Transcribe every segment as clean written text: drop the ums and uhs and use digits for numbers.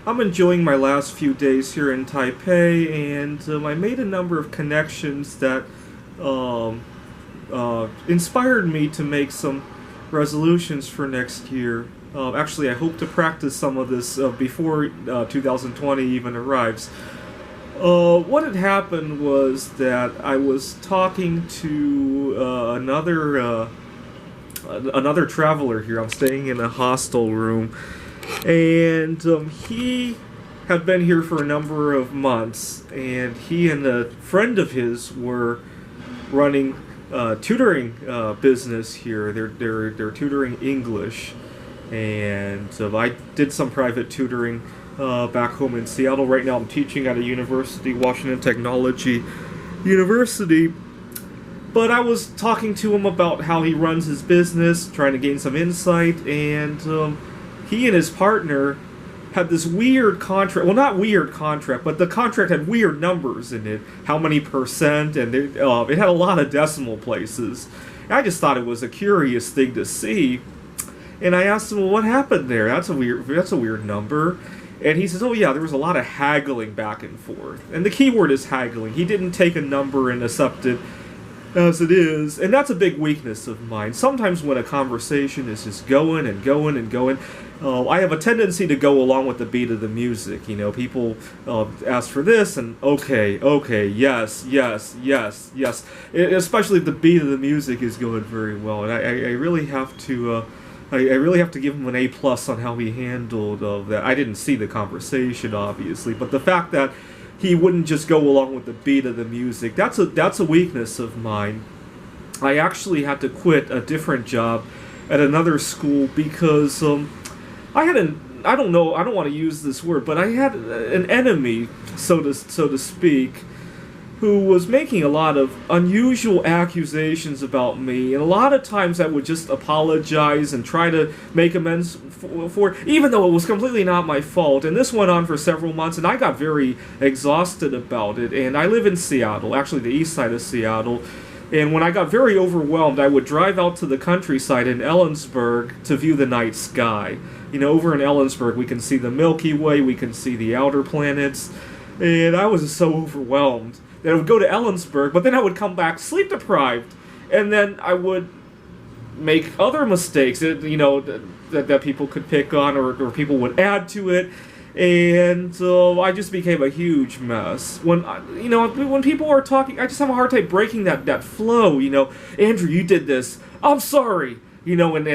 I'm enjoying my last few days here in Taipei, and I made a number of connections that um, inspired me to make some resolutions for next year. Actually, I hope to practice some of this before 2020 even arrives. What had happened was that I was talking to another traveler here. I'm staying in a hostel room, and he had been here for a number of months, and he and a friend of his were running tutoring business here. They're tutoring English, and I did some private tutoring back home in Seattle. Right now, I'm teaching at a university, Washington Technology University. But I was talking to him about how he runs his business, trying to gain some insight, and he and his partner had this weird contract. Well, not weird contract, but the contract had weird numbers in it. How many percent, and it had a lot of decimal places. And I just thought it was a curious thing to see. And I asked him, well, what happened there? That's a weird number. And he says, oh yeah, there was a lot of haggling back and forth. And the key word is haggling. He didn't take a number and accept it as it is, and that's a big weakness of mine. Sometimes when a conversation is just going and going and going, I have a tendency to go along with the beat of the music. You know, people ask for this, and okay, yes, especially if the beat of the music is going very well. And I really have to. I really have to give him an A+ on how he handled that. I didn't see the conversation, obviously, but the fact that he wouldn't just go along with the beat of the music, that's a weakness of mine. I actually had to quit a different job at another school because I don't want to use this word, but I had an enemy, so to speak, who was making a lot of unusual accusations about me, and a lot of times I would just apologize and try to make amends for it, even though it was completely not my fault. And this went on for several months, and I got very exhausted about it. And I live in Seattle, actually the east side of Seattle, and when I got very overwhelmed, I would drive out to the countryside in Ellensburg to view the night sky. You know, over in Ellensburg we can see the Milky Way, we can see the outer planets, and I was so overwhelmed that I would go to Ellensburg, but then I would come back sleep deprived, and then I would make other mistakes, you know, that people could pick on, or people would add to it, and I just became a huge mess. When people are talking, I just have a hard time breaking that flow. You know, Andrew, you did this. I'm sorry. You know, and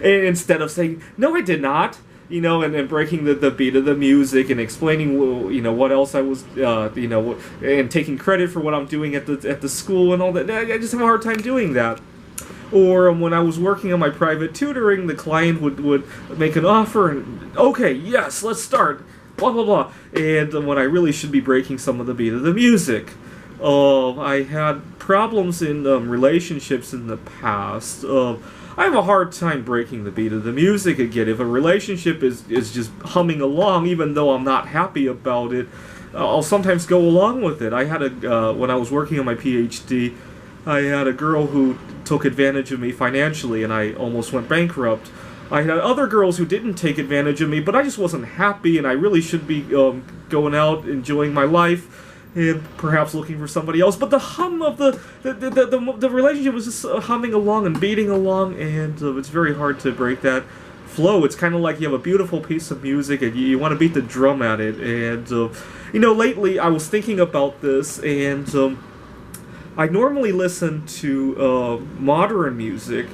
instead of saying no, I did not. You know, and breaking the beat of the music and explaining, you know, what else I was, you know, and taking credit for what I'm doing at the school and all that. I just have a hard time doing that. Or when I was working on my private tutoring, the client would make an offer and, okay, yes, let's start, blah, blah, blah. And when I really should be breaking some of the beat of the music. I had problems in relationships in the past. I have a hard time breaking the beat of the music again. If a relationship is just humming along, even though I'm not happy about it, I'll sometimes go along with it. I had when I was working on my PhD, I had a girl who took advantage of me financially, and I almost went bankrupt. I had other girls who didn't take advantage of me, but I just wasn't happy, and I really should be going out, enjoying my life, and perhaps looking for somebody else. But the hum of the relationship was just humming along and beating along, and it's very hard to break that flow. It's kind of like you have a beautiful piece of music and you want to beat the drum at it. And you know, lately I was thinking about this, and I normally listen to modern music,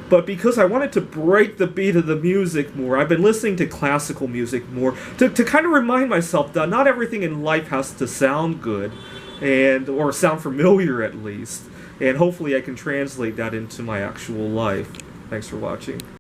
but because I wanted to break the beat of the music more, I've been listening to classical music more to kind of remind myself that not everything in life has to sound good, or sound familiar at least. And hopefully I can translate that into my actual life. Thanks for watching.